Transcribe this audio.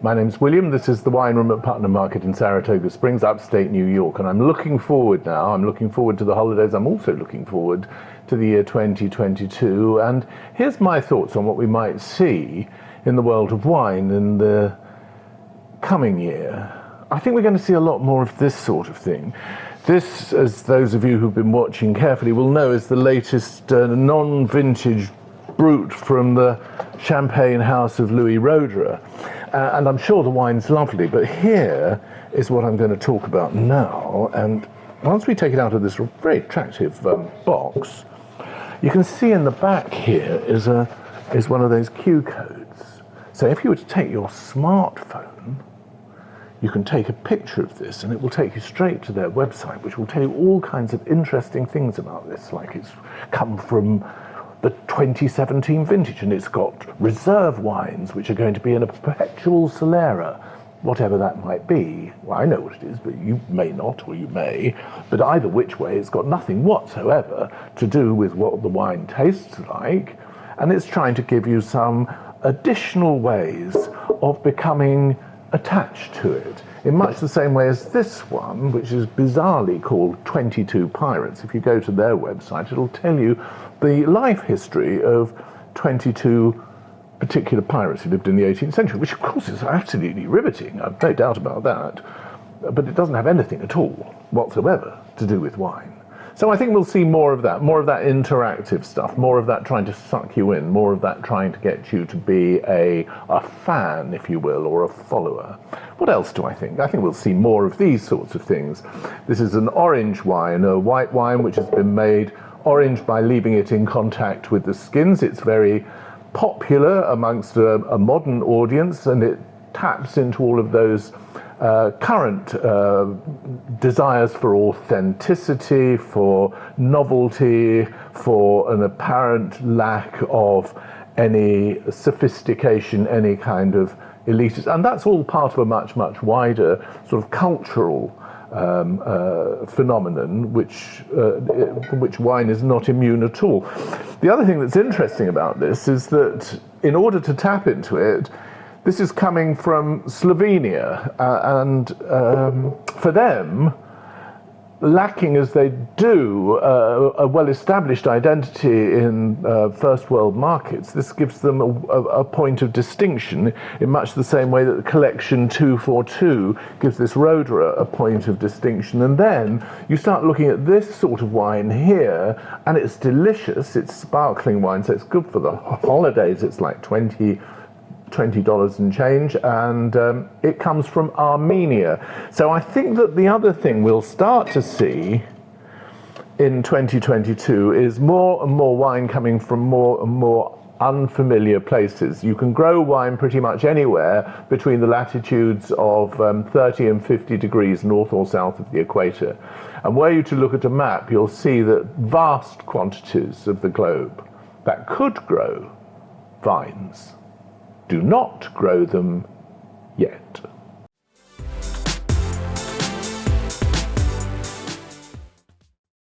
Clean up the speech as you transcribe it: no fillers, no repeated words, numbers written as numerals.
My name's William. This is the Wine Room at Putnam Market in Saratoga Springs, upstate New York. And I'm looking forward now. I'm looking forward to the holidays. I'm also looking forward to the year 2022. And here's my thoughts on what we might see in the world of wine in the coming year. I think we're going to see a lot more of this sort of thing. This, as those of you who've been watching carefully will know, is the latest non-vintage Brut from the champagne house of Louis Roederer. And I'm sure the wine's lovely, but here is what I'm going to talk about now. And once we take it out of this very attractive box, you can see in the back here is one of those Q codes. So if you were to take your smartphone, you can take a picture of this and it will take you straight to their website, which will tell you all kinds of interesting things about this, like it's come from the 2017 vintage, and it's got reserve wines which are going to be in a perpetual Solera, whatever that might be. Well, I know what it is, but you may not, or you may. But either which way, it's got nothing whatsoever to do with what the wine tastes like, and it's trying to give you some additional ways of becoming attached to it, in much the same way as this one, which is bizarrely called 22 Pirates. If you go to their website, it'll tell you the life history of 22 particular pirates who lived in the 18th century, which of course is absolutely riveting, I've no doubt about that, but it doesn't have anything at all whatsoever to do with wine. So I think we'll see more of that interactive stuff, more of that trying to suck you in, more of that trying to get you to be a fan, if you will, or a follower. What else do I think? I think we'll see more of these sorts of things. This is an orange wine, a white wine which has been made orange by leaving it in contact with the skins. It's very popular amongst a modern audience, and it taps into all of those current desires for authenticity, for novelty, for an apparent lack of any sophistication, any kind of elitism. And that's all part of a much, much wider sort of cultural phenomenon, which wine is not immune at all. The other thing that's interesting about this is that in order to tap into it, this is coming from Slovenia, and for them, lacking as they do a well-established identity in first world markets, this gives them a point of distinction in much the same way that the Collection 242 gives this Roederer a point of distinction. And then you start looking at this sort of wine here, and it's delicious, it's sparkling wine, so it's good for the holidays. It's like $20 and change, and it comes from Armenia. So I think that the other thing we'll start to see in 2022 is more and more wine coming from more and more unfamiliar places. You can grow wine pretty much anywhere between the latitudes of 30 and 50 degrees north or south of the equator. And were you to look at a map, you'll see that vast quantities of the globe that could grow vines do not grow them yet.